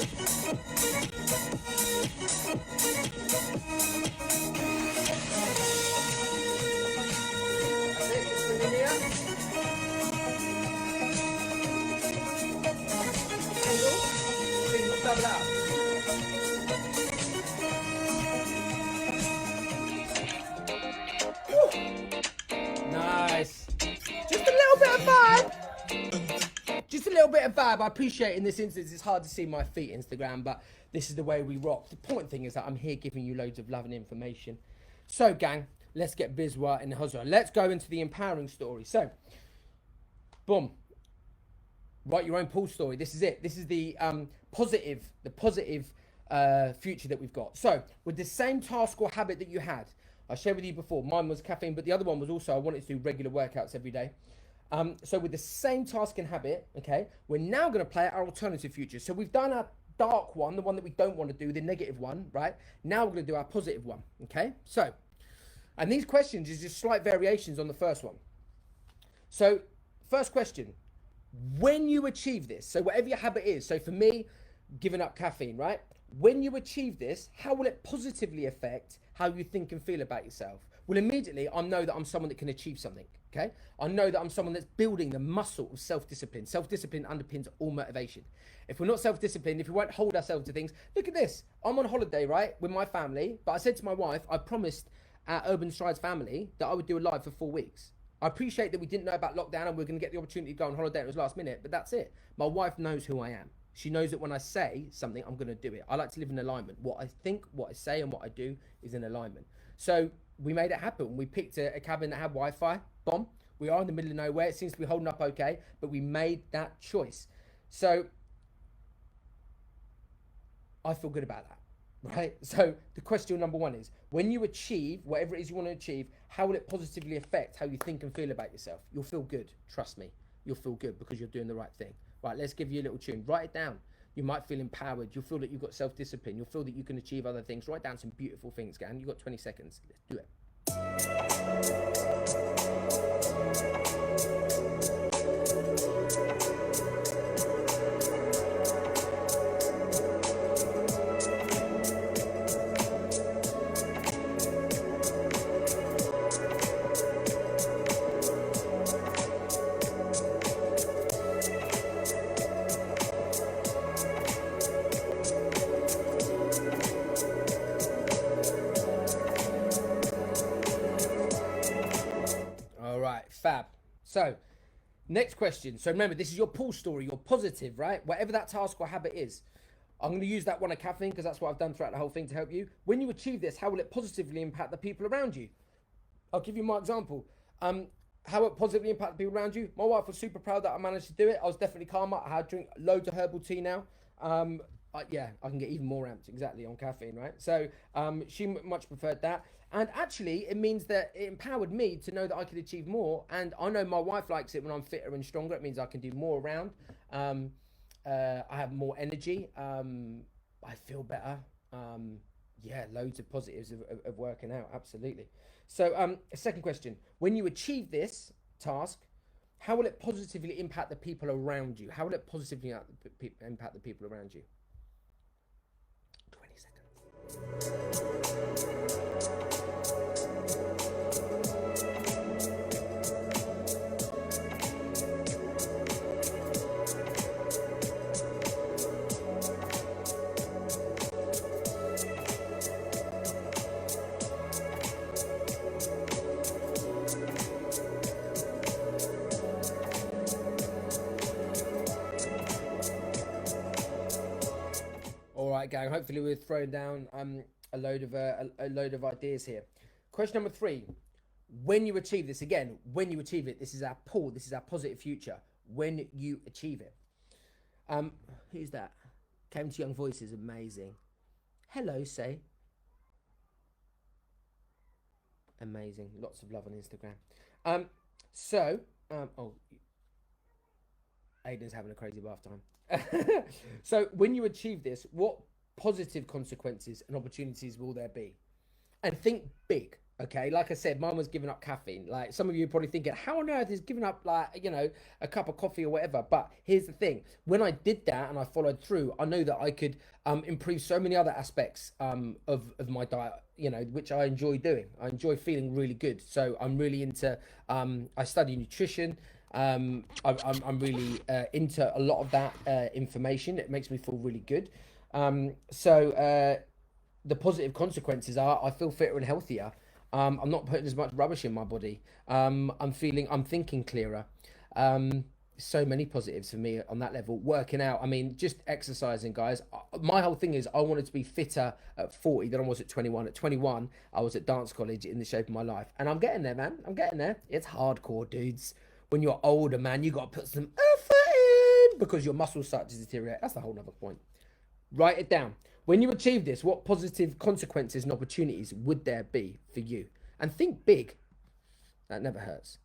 Double out. Woo. Nice. Just a little bit of vibe. Just a little bit of vibe. I appreciate in this instance it's hard to see my feet, Instagram, but this is the way we rock. The point thing is that I'm here giving you loads of love and information. So, gang, let's get Bizwa in the huzza. Let's go into the empowering story. So, boom. Write your own pool story. This is it. This is the positive future that we've got. So with the same task or habit that you had, I shared with you before, mine was caffeine, but the other one was also I wanted to do regular workouts every day. So with the same task and habit, okay, we're now going to play our alternative future. So we've done our dark one, the one that we don't want to do, the negative one, right? Now we're going to do our positive one, okay? So, and these questions is just slight variations on the first one. So first question. When you achieve this, so whatever your habit is, so for me, giving up caffeine, right? When you achieve this, how will it positively affect how you think and feel about yourself? Well, immediately, I know that I'm someone that can achieve something, okay? I know that I'm someone that's building the muscle of self-discipline. Self-discipline underpins all motivation. If we're not self-disciplined, if we won't hold ourselves to things, look at this. I'm on holiday, right, with my family, but I said to my wife, I promised our Urban Strides family that I would do a live for 4 weeks. I appreciate that we didn't know about lockdown and we're going to get the opportunity to go on holiday. It was last minute, but that's it. My wife knows who I am. She knows that when I say something, I'm going to do it. I like to live in alignment. What I think, what I say, and what I do is in alignment. So we made it happen. We picked a cabin that had Wi-Fi. Bomb. We are in the middle of nowhere. It seems to be holding up okay, but we made that choice. So I feel good about that. Right? So the question number one is, when you achieve whatever it is you want to achieve, how will it positively affect how you think and feel about yourself? You'll feel good. Trust me. You'll feel good because you're doing the right thing. Right, let's give you a little tune. Write it down. You might feel empowered. You'll feel that you've got self-discipline. You'll feel that you can achieve other things. Write down some beautiful things, gang. You've got 20 seconds. Let's do it. Fab. So, next question. So remember, this is your pull story, your positive, right? Whatever that task or habit is. I'm going to use that one of caffeine because that's what I've done throughout the whole thing to help you. When you achieve this, how will it positively impact the people around you? I'll give you my example. How it positively impact the people around you. My wife was super proud that I managed to do it. I was definitely calmer. I had drink loads of herbal tea now. Yeah, I can get even more amped exactly on caffeine, right? So she much preferred that. And actually, it means that it empowered me to know that I could achieve more. And I know my wife likes it when I'm fitter and stronger. It means I can do more around. I have more energy. I feel better. Yeah, loads of positives of working out. Absolutely. So, second question: when you achieve this task, how will it positively impact the people around you? How will it positively impact the people around you? 20 seconds. All right, gang. Hopefully, we're throwing down a load of ideas here. Question number three: when you achieve this, again, when you achieve it, this is our pull. This is our positive future. When you achieve it, um, who's that? Came to Young Voices, amazing. Hello, say. Amazing. Lots of love on Instagram. Um, so, oh, Aiden's having a crazy bath time. So, when you achieve this, what positive consequences and opportunities will there be? And think big. Okay, like I said, mine was giving up caffeine. Like some of you are probably thinking, how on earth is giving up, like, a cup of coffee or whatever? But here's the thing: when I did that and I followed through, I know that I could improve so many other aspects of my diet. Which I enjoy doing. I enjoy feeling really good. So I'm really into. I study nutrition. I'm really into a lot of that information. It makes me feel really good. So the positive consequences are I feel fitter and healthier. I'm not putting as much rubbish in my body. I'm thinking clearer. So many positives for me on that level. Working out, I mean, just exercising, guys. My whole thing is I wanted to be fitter at 40 than I was at 21. At 21, I was at dance college in the shape of my life. And I'm getting there, man. I'm getting there. It's hardcore, dudes. When you're older, man, you got to put some effort in because your muscles start to deteriorate. That's a whole nother point. Write it down. When you achieve this, what positive consequences and opportunities would there be for you? And think big. That never hurts.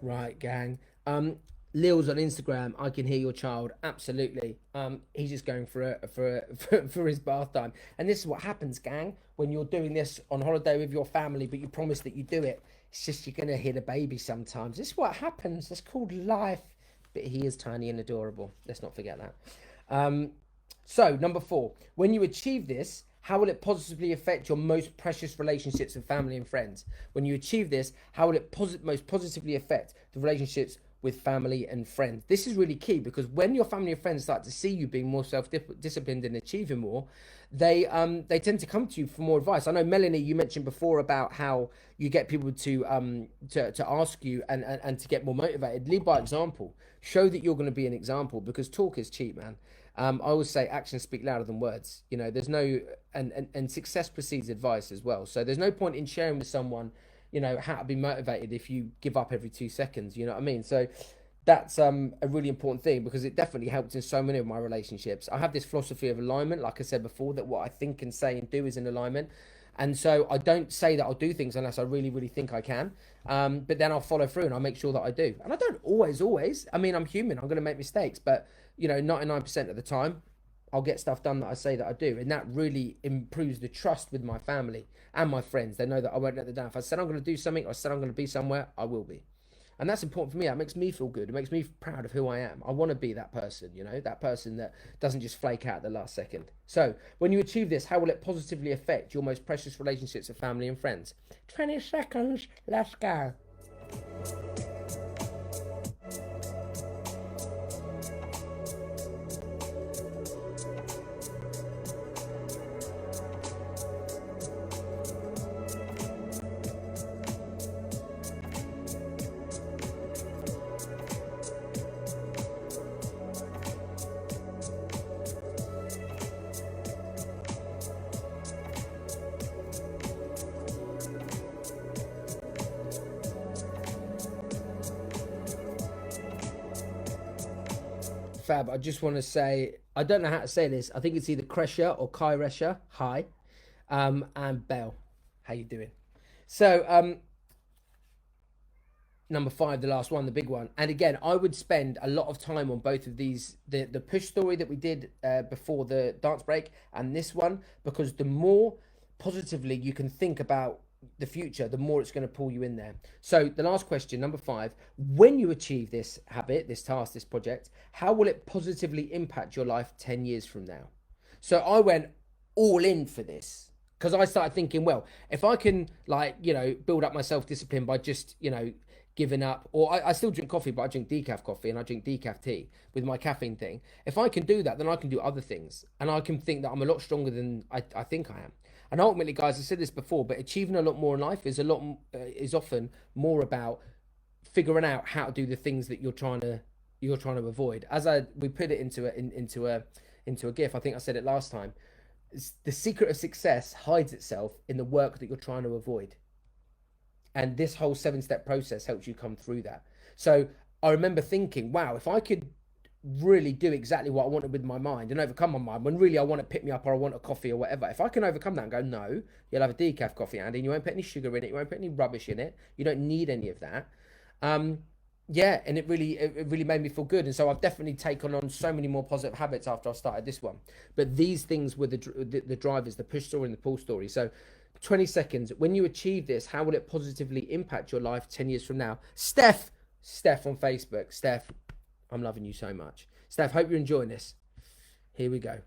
Right, gang. Lil's on Instagram. I can hear your child. Absolutely. He's just going for his bath time. And this is what happens, gang, when you're doing this on holiday with your family, but you promise that you do it. It's just you're gonna hit a baby sometimes. This is what happens. That's called life. But he is tiny and adorable. Let's not forget that. So number 4, when you achieve this, how will it positively affect your most precious relationships with family and friends? When you achieve this, how will it most positively affect the relationships with family and friends? This is really key because when your family and friends start to see you being more self-disciplined and achieving more, they tend to come to you for more advice. I know, Melanie, you mentioned before about how you get people to ask you and to get more motivated. Lead by example. Show that you're going to be an example because talk is cheap, man. I always say actions speak louder than words. There's no and success precedes advice as well. So there's no point in sharing with someone, how to be motivated if you give up every 2 seconds. You know what I mean? So that's a really important thing because it definitely helped in so many of my relationships. I have this philosophy of alignment, like I said before, that what I think and say and do is in alignment. And so I don't say that I'll do things unless I really, really think I can. But then I'll follow through and I'll make sure that I do. And I don't always. I mean, I'm human. I'm going to make mistakes. But, 99% of the time, I'll get stuff done that I say that I do. And that really improves the trust with my family and my friends. They know that I won't let them down. If I said I'm going to do something or I said I'm going to be somewhere, I will be. And that's important for me. It makes me feel good. It makes me proud of who I am. I want to be that person, that person that doesn't just flake out at the last second. So when you achieve this, how will it positively affect your most precious relationships with family and friends? 20 seconds. Let's go. Fab, I just want to say, I don't know how to say this. I think it's either Kresha or Kairesha. Hi. And Bell. How you doing? So, number 5, the last one, the big one. And again, I would spend a lot of time on both of these, the push story that we did before the dance break and this one, because the more positively you can think about the future, the more it's going to pull you in there. So the last question, number 5, when you achieve this habit, this task, this project, how will it positively impact your life 10 years from now? So I went all in for this because I started thinking, well, if I can, like, you know, build up my self-discipline by just, you know, giving up, or I still drink coffee, but I drink decaf coffee and I drink decaf tea with my caffeine thing. If I can do that, then I can do other things, and I can think that I'm a lot stronger than I think I am. And ultimately, guys, I said this before, but achieving a lot more in life is is often more about figuring out how to do the things that you're trying to avoid. As we put it into a gif. I think I said it last time. The secret of success hides itself in the work that you're trying to avoid. And this whole 7-step process helps you come through that. So I remember thinking, wow, if I could really do exactly what I wanted with my mind and overcome my mind, when really I want to pick me up or I want a coffee or whatever, if I can overcome that and go, no, you'll have a decaf coffee, Andy, and you won't put any sugar in it, you won't put any rubbish in it, you don't need any of that. Yeah, and it really made me feel good. And so I've definitely taken on so many more positive habits after I started this one. But these things were the drivers, the push story and the pull story. So 20 seconds. When you achieve this, how will it positively impact your life 10 years from now? Steph on Facebook. Steph, I'm loving you so much. Steph, hope you're enjoying this. Here we go.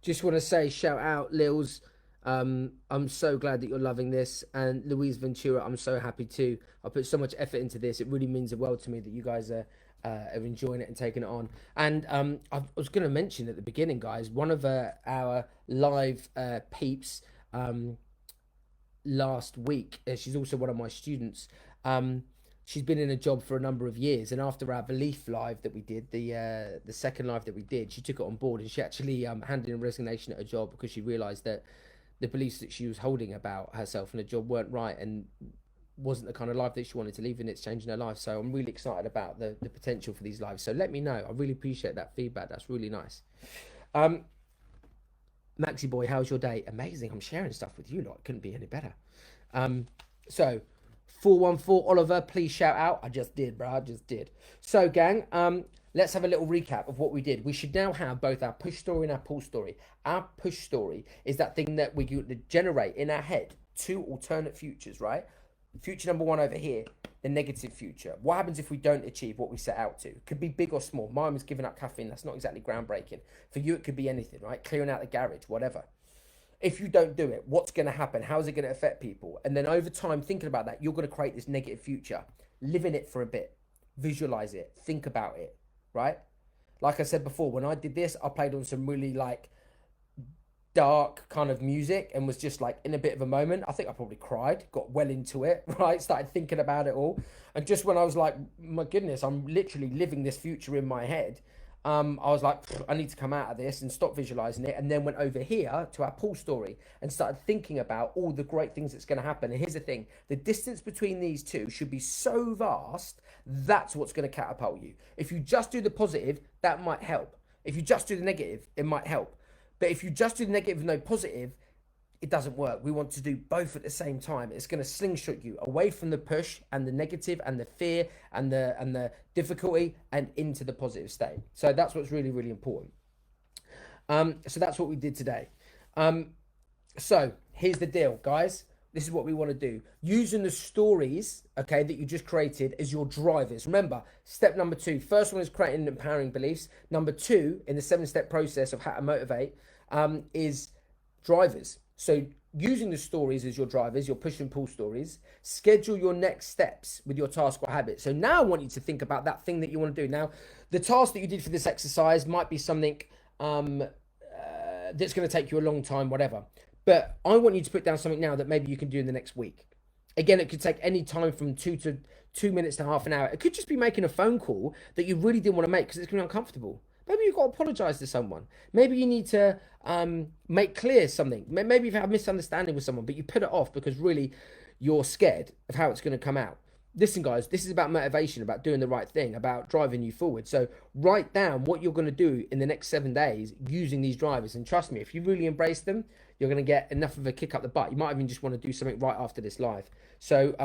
Just want to say, shout out, Lils. I'm so glad that you're loving this. And Louise Ventura, I'm so happy too. I put so much effort into this. It really means the world to me that you guys are enjoying it and taking it on. And I was going to mention at the beginning, guys, one of our live peeps last week, she's also one of my students. She's been in a job for a number of years, and after our belief live that we did, the second live that we did, she took it on board, and she actually handed in a resignation at her job because she realised that the beliefs that she was holding about herself and her job weren't right and wasn't the kind of life that she wanted to live, and it's changing her life. So I'm really excited about the potential for these lives. So let me know. I really appreciate that feedback. That's really nice. Maxi boy, how's your day? Amazing. I'm sharing stuff with you lot. It couldn't be any better. So 414 Oliver, please shout out. I just did, bro. I just did. So, gang, let's have a little recap of what we did. We should now have both our push story and our pull story. Our push story is that thing that we generate in our head 2 alternate futures, right? Future number 1 over here, the negative future. What happens if we don't achieve what we set out to? Could be big or small. Mine was giving up caffeine. That's not exactly groundbreaking. For you, it could be anything, right? Clearing out the garage, whatever. If you don't do it, what's going to happen? How is it going to affect people? And then over time, thinking about that, you're going to create this negative future. Live in it for a bit. Visualize it. Think about it, right? Like I said before, when I did this, I played on some really like dark kind of music and was just like in a bit of a moment. I think I probably cried, got well into it, right? Started thinking about it all. And just when I was like, my goodness, I'm literally living this future in my head. I was like, I need to come out of this and stop visualizing it. And then went over here to our pull story and started thinking about all the great things that's going to happen. And here's the thing, the distance between these two should be so vast. That's what's going to catapult you. If you just do the positive, that might help. If you just do the negative, it might help. But if you just do the negative and no positive, it doesn't work. We want to do both at the same time. It's going to slingshot you away from the push and the negative and the fear and the difficulty and into the positive state. So that's what's really, really important. So that's what we did today. So here's the deal, guys. This is what we want to do. Using the stories, okay, that you just created as your drivers. Remember, step number 2. First one is creating empowering beliefs. Number 2 in the 7-step process of how to motivate is drivers. So using the stories as your drivers, your push and pull stories, schedule your next steps with your task or habit. So now I want you to think about that thing that you want to do. Now, the task that you did for this exercise might be something that's going to take you a long time, whatever. But I want you to put down something now that maybe you can do in the next week. Again, it could take any time from 2 minutes to half an hour. It could just be making a phone call that you really didn't want to make because it's going to be uncomfortable. Maybe you've got to apologize to someone. Maybe you need to make clear something. Maybe you've had a misunderstanding with someone, but you put it off because really you're scared of how it's going to come out. Listen, guys, this is about motivation, about doing the right thing, about driving you forward. So write down what you're going to do in the next 7 days using these drivers. And trust me, if you really embrace them, you're going to get enough of a kick up the butt. You might even just want to do something right after this live. So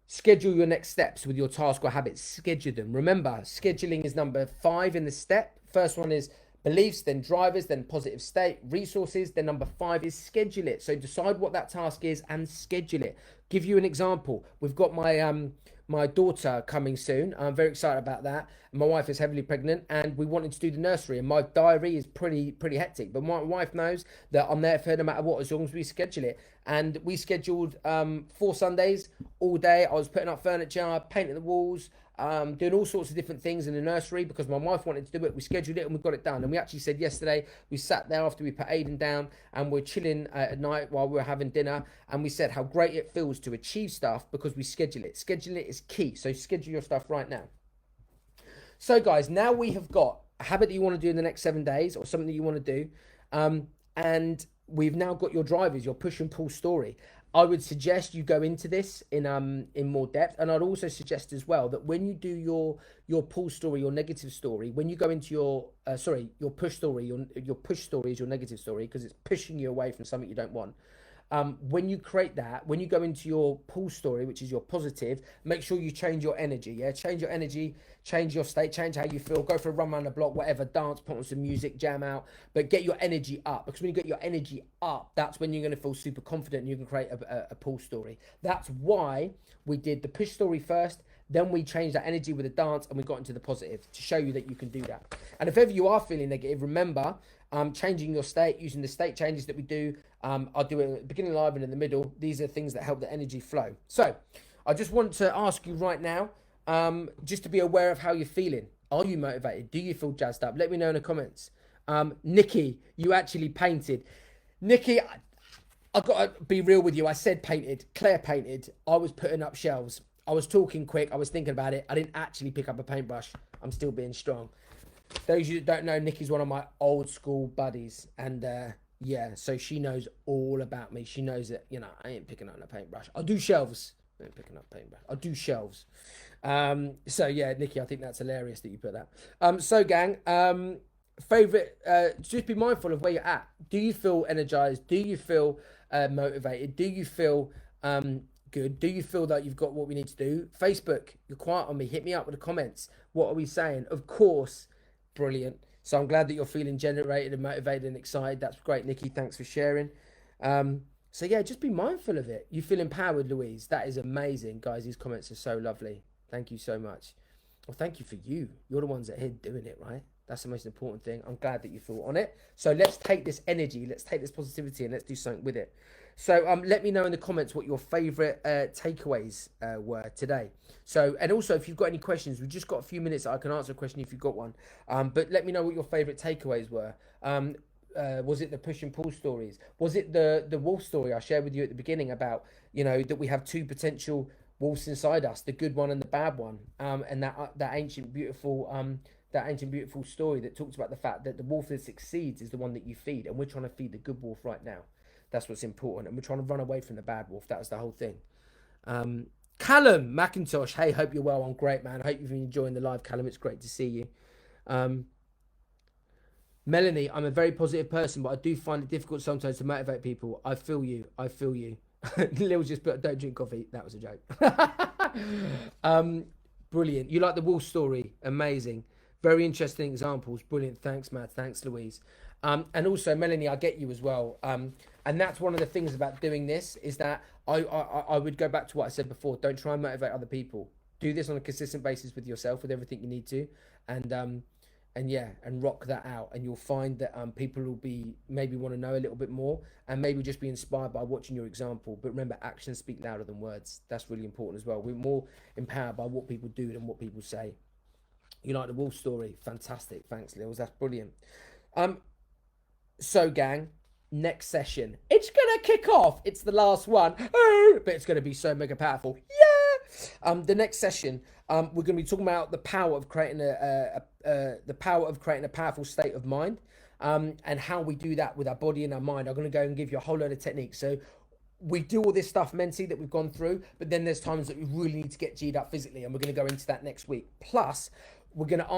schedule your next steps with your task or habits. Schedule them. Remember, scheduling is number 5 in the step. First one is beliefs, then drivers, then positive state, resources. Then number 5 is schedule it. So decide what that task is and schedule it. Give you an example. We've got my daughter coming soon. I'm very excited about that. My wife is heavily pregnant and we wanted to do the nursery, and my diary is pretty hectic. But my wife knows that I'm there for her no matter what, as long as we schedule it. And we scheduled 4 Sundays all day. I was putting up furniture, painting the walls, doing all sorts of different things in the nursery because my wife wanted to do it. We scheduled it and we got it done. And we actually said yesterday, we sat there after we put Aiden down and we're chilling at night while we were having dinner, and we said how great it feels to achieve stuff because we schedule it. Schedule it is key. So schedule your stuff right now. So guys, now we have got a habit that you want to do in the next 7 days or something that you want to do. And we've now got your drivers, your push and pull story. I would suggest you go into this in more depth, and I'd also suggest as well that when you do your pull story, your negative story, when you go into your push story, your push story is your negative story because it's pushing you away from something you don't want. When you create that, when you go into your pull story, which is your positive, make sure you change your energy. Yeah, change your energy, change your state, change how you feel. Go for a run around the block, whatever, dance, put on some music, jam out, but get your energy up, because when you get your energy up, that's when you're going to feel super confident and you can create a pull story. That's why we did the push story first. Then we changed that energy with a dance and we got into the positive to show you that you can do that. And if ever you are feeling negative, remember, changing your state, using the state changes that we do. I'll do it at the beginning, live, and in the middle. These are things that help the energy flow. So I just want to ask you right now, just to be aware of how you're feeling. Are you motivated? Do you feel jazzed up? Let me know in the comments. Nikki, you actually painted. Nikki, I've got to be real with you. I said painted. Claire painted. I was putting up shelves. I was talking quick. I was thinking about it. I didn't actually pick up a paintbrush. I'm still being strong. Those of you that don't know, Nikki's one of my old school buddies. And yeah, so she knows all about me. She knows that, you know, I ain't picking up a paintbrush. I'll do shelves. I ain't picking up paintbrush. I'll do shelves. So yeah, Nikki, I think that's hilarious that you put that. So gang, favorite, just be mindful of where you're at. Do you feel energized? Do you feel motivated? Do you feel good? Do you feel that you've got what we need to do? Facebook, you're quiet on me. Hit me up with the comments. What are we saying? Of course, brilliant. So I'm glad that you're feeling generated and motivated and excited. That's great, Nikki. Thanks for sharing. So yeah, just be mindful of it. You feel empowered, Louise. That is amazing, guys. These comments are so lovely. Thank you so much. Well, thank you for you. You're the ones that are here doing it, right? That's the most important thing. I'm glad that you feel on it. So let's take this energy, let's take this positivity, and let's do something with it. So let me know in the comments what your favorite takeaways were today. So, and also if you've got any questions, we've just got a few minutes that I can answer a question if you've got one. But let me know what your favorite takeaways were. Was it the push and pull stories? Was it the wolf story I shared with you at the beginning about, you know, that we have 2 potential wolves inside us, the good one and the bad one, and that ancient beautiful story that talks about the fact that the wolf that succeeds is the one that you feed, and we're trying to feed the good wolf right now. That's what's important, and we're trying to run away from the bad wolf. That was the whole thing. Callum McIntosh, hey, hope you're well. I'm great, man. I hope you've been enjoying the live, Callum. It's great to see you. Melanie, I'm a very positive person, but I do find it difficult sometimes to motivate people. I feel you. Lil just put, don't drink coffee. That was a joke. Brilliant. You like the wolf story? Amazing. Very interesting examples. Brilliant. Thanks, Matt. Thanks, Louise. And also, Melanie, I get you as well. And that's one of the things about doing this is that I would go back to what I said before. Don't try and motivate other people. Do this on a consistent basis with yourself, with everything you need to. And and yeah, and rock that out, and you'll find that people will be maybe want to know a little bit more, and maybe just be inspired by watching your example. But remember, actions speak louder than words. That's really important as well. We're more empowered by what people do than what people say. You like the wolf story? Fantastic. Thanks, Lils. That's brilliant. So, gang, next session, it's gonna kick off. It's the last one, but it's gonna be so mega powerful. Yeah. The next session, we're gonna be talking about the power of creating a powerful state of mind, and how we do that with our body and our mind. I'm gonna go and give you a whole load of techniques. So we do all this stuff mentally that we've gone through, but then there's times that we really need to get G'd up physically, and we're going to go into that next week. Plus, we're going to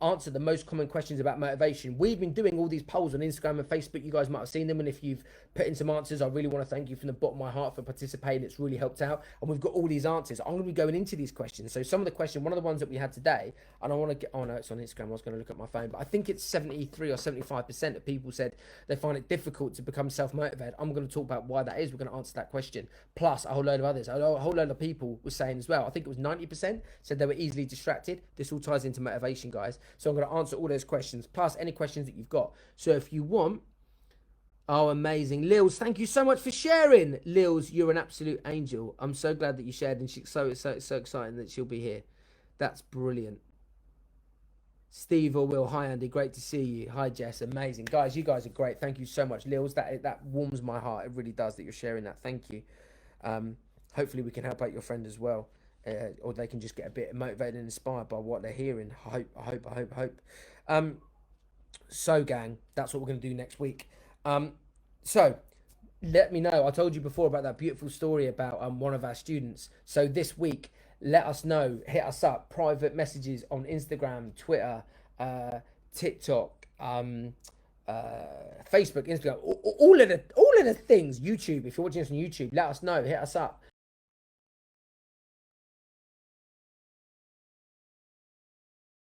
answer the most common questions about motivation. We've been doing all these polls on Instagram and Facebook. You guys might have seen them, and if you've put in some answers, I really want to thank you from the bottom of my heart for participating. It's really helped out, and we've got all these answers. I'm going to be going into these questions. So some of the questions, one of the ones that we had today, and I want to get, oh no, it's on Instagram. I was going to look at my phone, but I think it's 73 or 75% of people said they find it difficult to become self-motivated. I'm going to talk about why that is. We're going to answer that question, plus a whole load of others. A whole load of people were saying as well. I think it was 90% said they were easily distracted. This all ties into motivation, guys. So I'm going to answer all those questions, plus any questions that you've got. So if you want, oh, amazing. Lils, thank you so much for sharing. Lils, you're an absolute angel. I'm so glad that you shared, and she's so exciting that she'll be here. That's brilliant. Steve or Will, hi Andy, great to see you. Hi Jess, amazing. Guys, you guys are great. Thank you so much. Lils, that warms my heart. It really does that you're sharing that. Thank you. Hopefully we can help out your friend as well. Or they can just get a bit motivated and inspired by what they're hearing. I hope. So gang, that's what we're going to do next week. So let me know. I told you before about that beautiful story about one of our students. So this week, let us know. Hit us up. Private messages on Instagram, Twitter, TikTok, Facebook, Instagram, all of the things. YouTube. If you're watching this on YouTube, let us know. Hit us up.